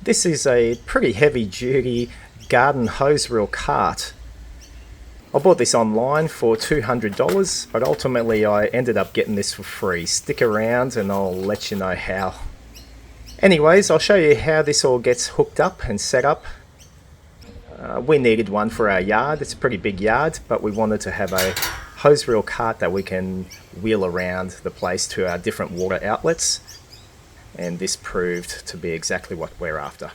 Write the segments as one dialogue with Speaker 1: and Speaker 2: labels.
Speaker 1: This is a pretty heavy duty garden hose reel cart. I bought this online for $200, but ultimately I ended up getting this for free. Stick around and I'll let you know how. Anyways, I'll show you how this all gets hooked up and set up. We needed one for our yard. It's a pretty big yard, but we wanted to have a hose reel cart that we can wheel around the place to our different water outlets. And this proved to be exactly what we're after.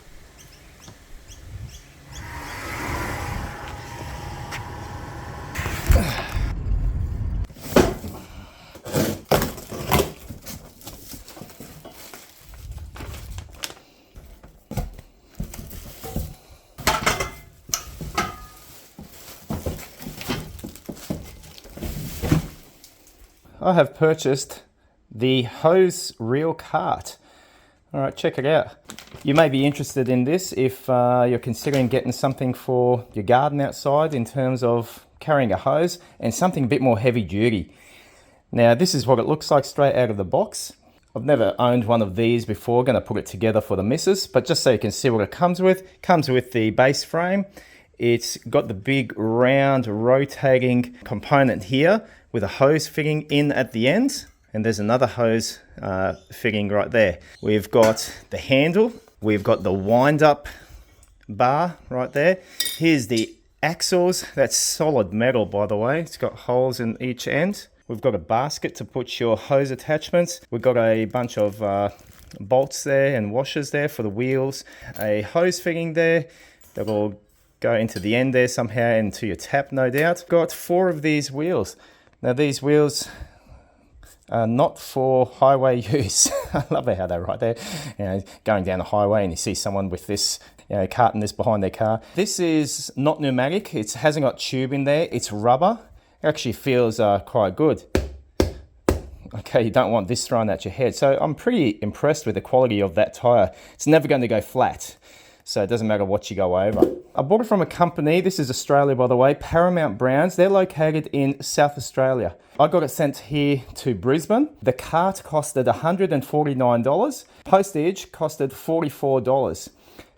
Speaker 1: I have purchased the hose reel cart. All right, check it out. You may be interested in this if you're considering getting something for your garden outside in terms of carrying a hose and something a bit more heavy duty. Now, this is what it looks like straight out of the box. I've never owned one of these before, going to put it together for the missus, but just so you can see what it comes with the base frame. It's got the big round rotating component here with a hose fitting in at the end, and there's another hose fitting right there. We've got the handle, we've got the wind up bar right there. Here's the axles. That's solid metal, by the way. It's got holes in each end. We've got a basket to put your hose attachments. We've got a bunch of bolts there and washers there for the wheels. A hose fitting there that will go into the end there somehow into your tap, no doubt. Got 4 of these wheels. Now these wheels are not for highway use. I love how they're right there. You know, going down the highway and you see someone with this, you know, carting this behind their car. This is not pneumatic. It hasn't got tube in there. It's rubber. It actually feels quite good. Okay, you don't want this thrown at your head. So I'm pretty impressed with the quality of that tire. It's never going to go flat, so it doesn't matter what you go over. I bought it from a company, this is Australia by the way, Paramount Brands. They're located in South Australia. I got it sent here to Brisbane. The cart costed $149. Postage costed $44.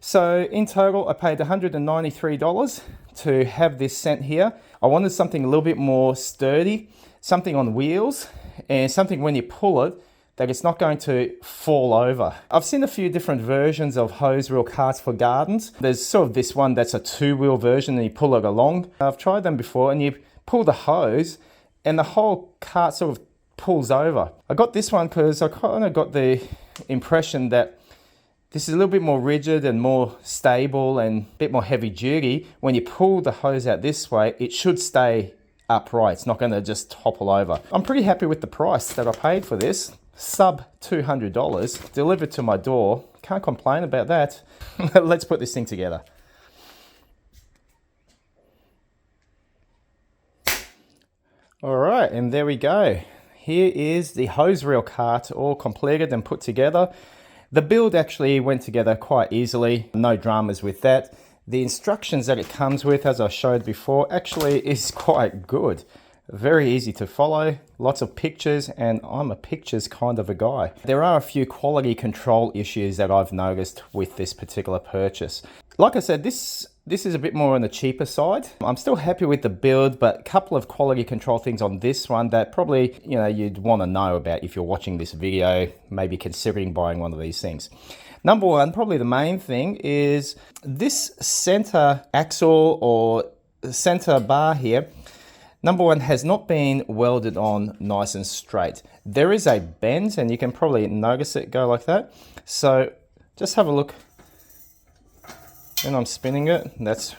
Speaker 1: So in total, I paid $193 to have this sent here. I wanted something a little bit more sturdy, something on wheels, and something when you pull it, that it's not going to fall over. I've seen a few different versions of hose reel carts for gardens. There's sort of this one that's a 2-wheel version and you pull it along. I've tried them before and you pull the hose and the whole cart sort of pulls over. I got this one because I kind of got the impression that this is a little bit more rigid and more stable and a bit more heavy duty. When you pull the hose out this way, it should stay upright. It's not going to just topple over. I'm pretty happy with the price that I paid for this. Sub $200 delivered to my door. Can't complain about that. Let's put this thing together. All right, and there we go. Here is the hose reel cart all completed and put together. The build actually went together quite easily. No dramas with that. The instructions that it comes with, as I showed before, actually is quite good. Very easy to follow, lots of pictures, and I'm a pictures kind of a guy. There are a few quality control issues that I've noticed with this particular purchase. Like I said, this is a bit more on the cheaper side. I'm still happy with the build, but a couple of quality control things on this one that probably, you know, you'd want to know about if you're watching this video, maybe considering buying one of these things. Number one, probably the main thing is this center axle or center bar here. Number one, has not been welded on nice and straight. There is a bend and you can probably notice it go like that. So just have a look when I'm spinning it. That's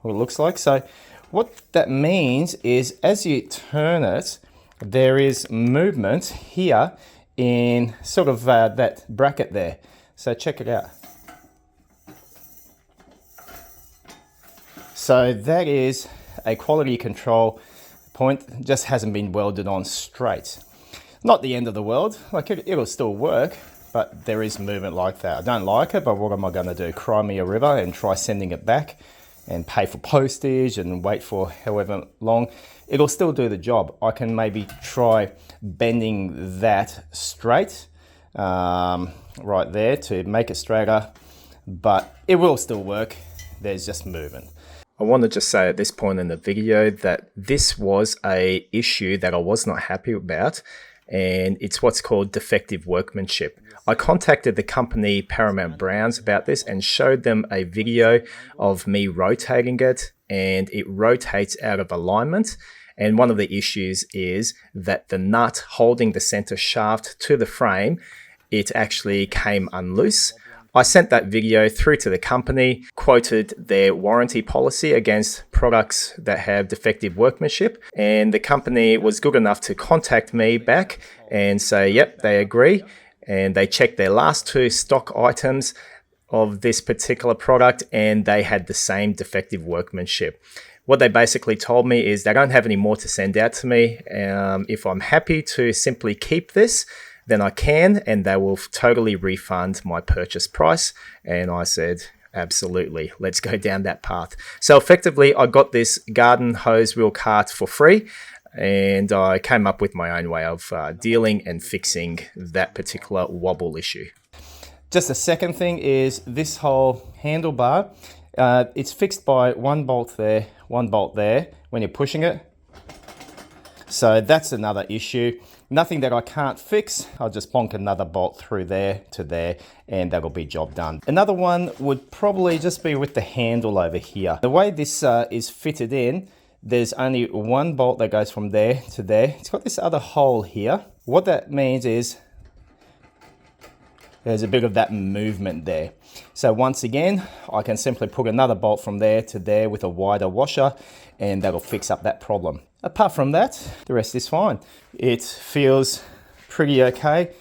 Speaker 1: what it looks like. So what that means is as you turn it, there is movement here in sort of that bracket there. So check it out. So that is a quality control point, just hasn't been welded on straight. Not the end of the world, like it'll still work, but there is movement like that. I don't like it, but what am I going to do? Cry me a river and try sending it back and pay for postage and wait for however long? It'll still do the job. I can maybe try bending that straight right there to make it straighter. but it will still work. There's just movement. I want to just say at this point in the video that this was a issue that I was not happy about, and it's what's called defective workmanship. I contacted the company Paramount Browns about this and showed them a video of me rotating it, and it rotates out of alignment. And one of the issues is that the nut holding the center shaft to the frame, it actually came unloose. I sent that video through to the company, quoted their warranty policy against products that have defective workmanship, and the company was good enough to contact me back and say, yep, they agree, and they checked their last 2 stock items of this particular product and they had the same defective workmanship. What they basically told me is they don't have any more to send out to me. If I'm happy to simply keep this, then I can, and they will totally refund my purchase price. And I said, absolutely, let's go down that path. So effectively, I got this garden hose reel cart for free, and I came up with my own way of dealing and fixing that particular wobble issue. Just the second thing is this whole handlebar. It's fixed by 1 bolt there, 1 bolt there when you're pushing it. So that's another issue. Nothing that I can't fix. I'll just bonk another bolt through there to there, and that'll be job done. Another one would probably just be with the handle over here. The way this is fitted in, there's only 1 bolt that goes from there to there. It's got this other hole here. What that means is there's a bit of that movement there. So once again, I can simply put another bolt from there to there with a wider washer, and that'll fix up that problem. Apart from that, the rest is fine. It feels pretty okay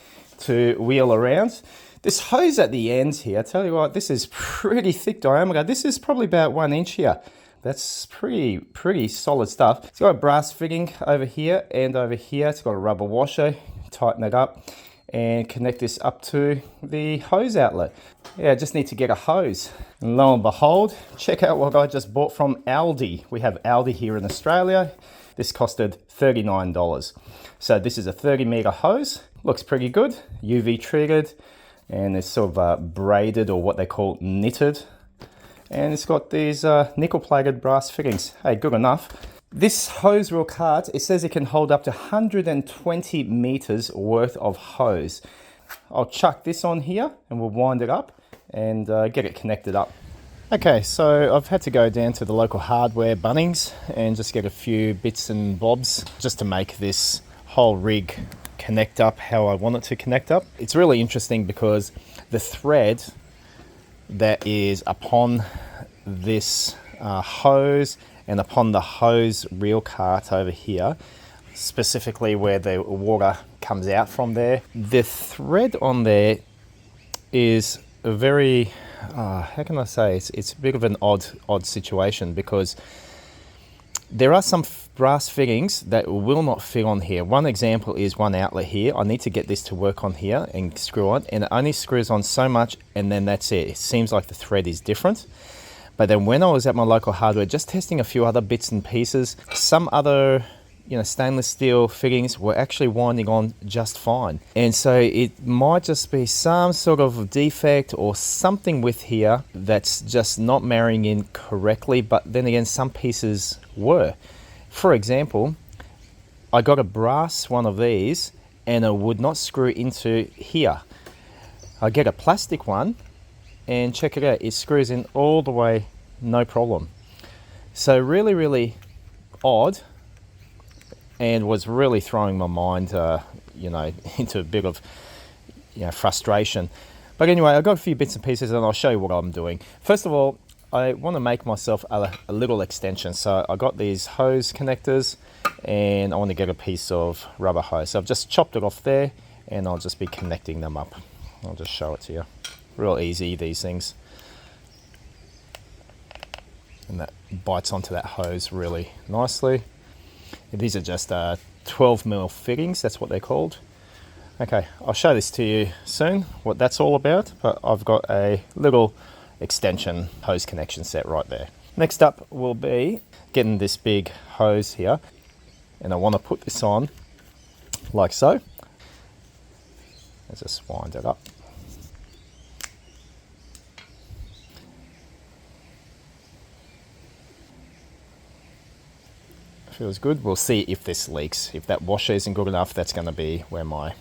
Speaker 1: to wheel around. This hose at the ends here, I tell you what, this is pretty thick diameter. This is probably about 1 inch here. That's pretty solid stuff. It's got a brass fitting over here and over here. It's got a rubber washer, tighten it up and connect this up to the hose outlet. Yeah, I just need to get a hose. And lo and behold, check out what I just bought from Aldi. We have Aldi here in Australia. This costed $39. So this is a 30-meter hose. Looks pretty good, UV treated, and it's sort of braided, or what they call knitted. And it's got these nickel-plated brass fittings. Hey, good enough. This hose reel cart, it says it can hold up to 120 meters worth of hose. I'll chuck this on here and we'll wind it up and get it connected up. Okay, so I've had to go down to the local hardware Bunnings and just get a few bits and bobs just to make this whole rig connect up how I want it to connect up. It's really interesting because the thread that is upon this hose and upon the hose reel cart over here, specifically where the water comes out from there, the thread on there is a very how can I say, it's a bit of an odd situation, because there are some brass fittings that will not fit on here. One example is one outlet here. I need to get this to work on here and screw on, and it only screws on so much, and then that's it. It seems like the thread is different. But then when I was at my local hardware just testing a few other bits and pieces, some other stainless steel fittings were actually winding on just fine. And so it might just be some sort of defect or something with here that's just not marrying in correctly. But then again, some pieces were. For example, I got a brass one of these and it would not screw into here. I get a plastic one and check it out, it screws in all the way, no problem. So really odd, and was really throwing my mind into a bit of frustration. But anyway, I've got a few bits and pieces and I'll show you what I'm doing. First of all, I want to make myself a little extension. So I got these hose connectors and I want to get a piece of rubber hose. So I've just chopped it off there and I'll just be connecting them up. I'll just show it to you. Real easy, these things. And that bites onto that hose really nicely. These are just 12mm fittings, that's what they're called. Okay, I'll show this to you soon, what that's all about, but I've got a little extension hose connection set right there. Next up will be getting this big hose here, and I want to put this on like so. Let's just wind it up. Feels good. We'll see if this leaks. If that washer isn't good enough, that's going to be where my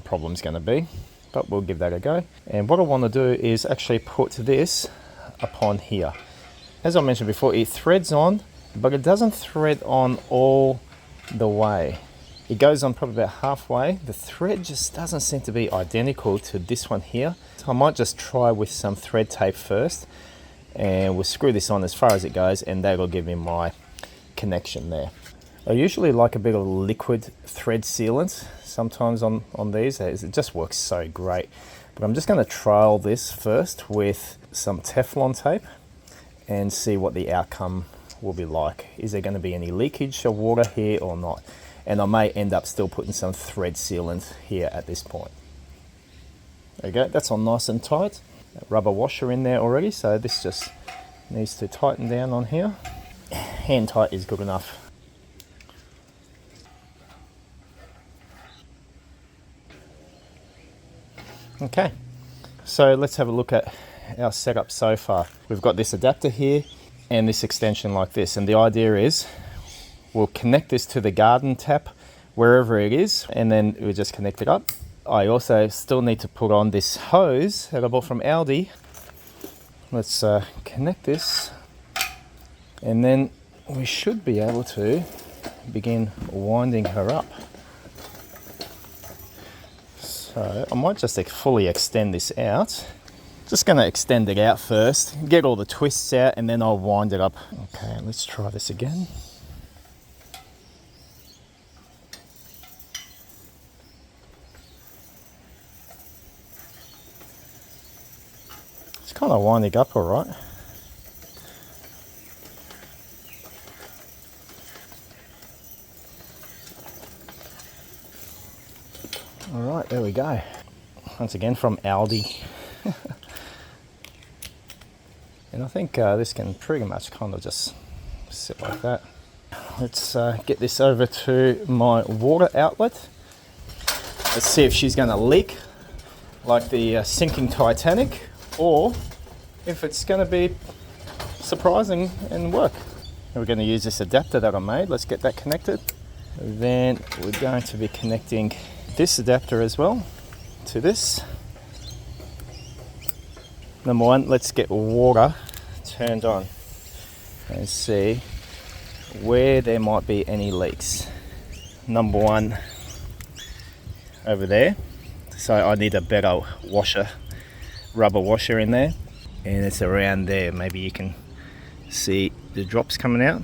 Speaker 1: problem's going to be. But we'll give that a go. And what I want to do is actually put this upon here. As I mentioned before, it threads on, but it doesn't thread on all the way. It goes on probably about halfway. The thread just doesn't seem to be identical to this one here. So I might just try with some thread tape first, and we'll screw this on as far as it goes, and that'll give me my connection there. I usually like a bit of liquid thread sealant sometimes on these. It just works so great. But I'm just going to trial this first with some Teflon tape and see what the outcome will be like. Is there going to be any leakage of water here or not? And I may end up still putting some thread sealant here at this point. There you go, that's on nice and tight. That rubber washer in there already, so this just needs to tighten down on here. Hand tight is good enough. Okay, so let's have a look at our setup so far. We've got this adapter here and this extension like this, and the idea is we'll connect this to the garden tap wherever it is, and then we'll just connect it up. I also still need to put on this hose that I bought from Aldi. Let's connect this, and then we should be able to begin winding her up. So I might just fully extend this out. Just going to extend it out first, get all the twists out, and then I'll wind it up. Okay, let's try this again. It's kind of winding up all right. All right, there we go. Once again from Aldi. And I think this can pretty much kind of just sit like that. Let's get this over to my water outlet. Let's see if she's going to leak like the sinking Titanic, or if it's going to be surprising and work. We're going to use this adapter that I made. Let's get that connected. Then we're going to be connecting this adapter as well to this. Number one, let's get water turned on and see where there might be any leaks. Number one over there. So I need a better washer, rubber washer in there, and it's around there. Maybe you can see the drops coming out.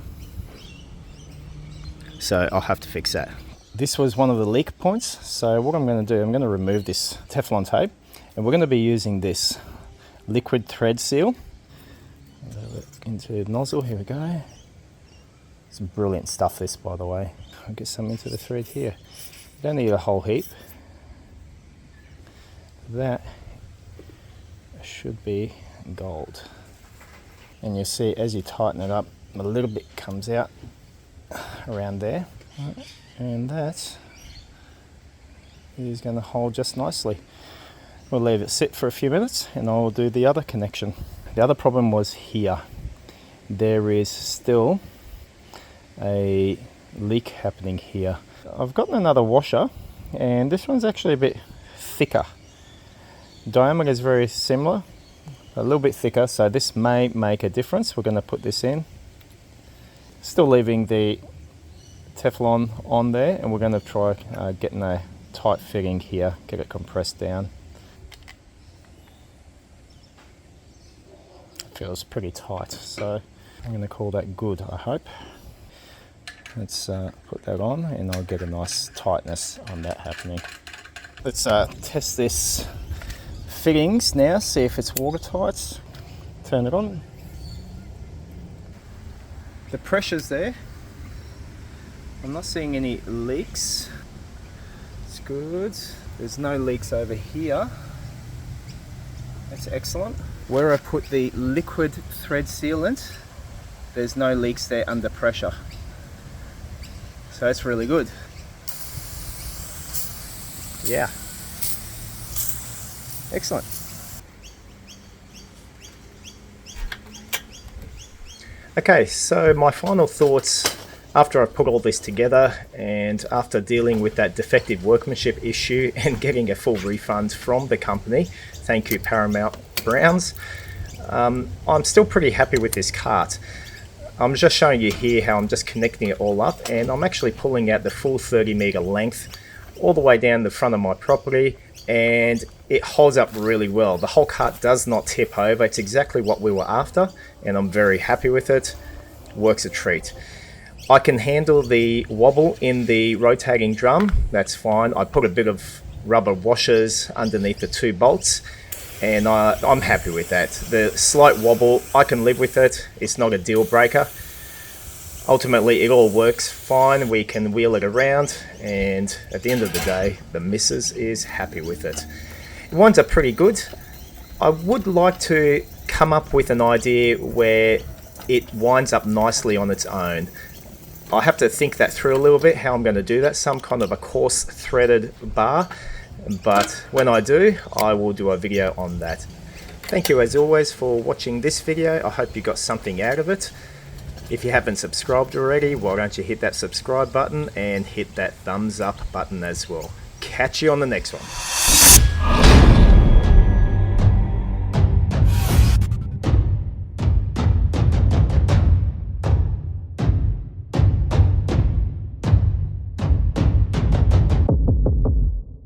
Speaker 1: So I'll have to fix that. This was one of the leak points. So what I'm going to do, I'm going to remove this Teflon tape, and we're going to be using this liquid thread seal into the nozzle. Here we go. It's brilliant stuff, this, by the way. I'll get some into the thread here. You don't need a whole heap. That should be gold. And you'll see as you tighten it up, a little bit comes out around there. And that is going to hold just nicely. We'll leave it sit for a few minutes and I'll do the other connection. The other problem was here. There is still a leak happening here. I've gotten another washer, and this one's actually a bit thicker. Diameter is very similar, a little bit thicker, so this may make a difference. We're going to put this in. Still leaving the Teflon on there, and we're going to try getting a tight fitting here, get it compressed down. Feels pretty tight, so I'm going to call that good, I hope. Let's put that on, and I'll get a nice tightness on that happening. Let's test this fittings now, see if it's watertight. Turn it on. The pressure's there. I'm not seeing any leaks. It's good. There's no leaks over here. That's excellent. Where I put the liquid thread sealant, there's no leaks there under pressure. So that's really good. Yeah. Excellent. Okay, so my final thoughts after I put all this together and after dealing with that defective workmanship issue and getting a full refund from the company, thank you Paramount Browns, I'm still pretty happy with this cart. I'm just showing you here how I'm just connecting it all up, and I'm actually pulling out the full 30-meter length all the way down the front of my property, and it holds up really well. The whole cart does not tip over. It's exactly what we were after, and I'm very happy with it. Works a treat. I can handle the wobble in the rotating drum, that's fine. I put a bit of rubber washers underneath the 2 bolts, and I'm happy with that. The slight wobble, I can live with it. It's not a deal breaker. Ultimately, it all works fine. We can wheel it around, and at the end of the day, the missus is happy with it. It winds up pretty good. I would like to come up with an idea where it winds up nicely on its own. I have to think that through a little bit, how I'm going to do that. Some kind of a coarse threaded bar, but when I do, I will do a video on that. Thank you as always for watching this video. I hope you got something out of it. If you haven't subscribed already, why don't you hit that subscribe button and hit that thumbs up button as well. Catch you on the next one.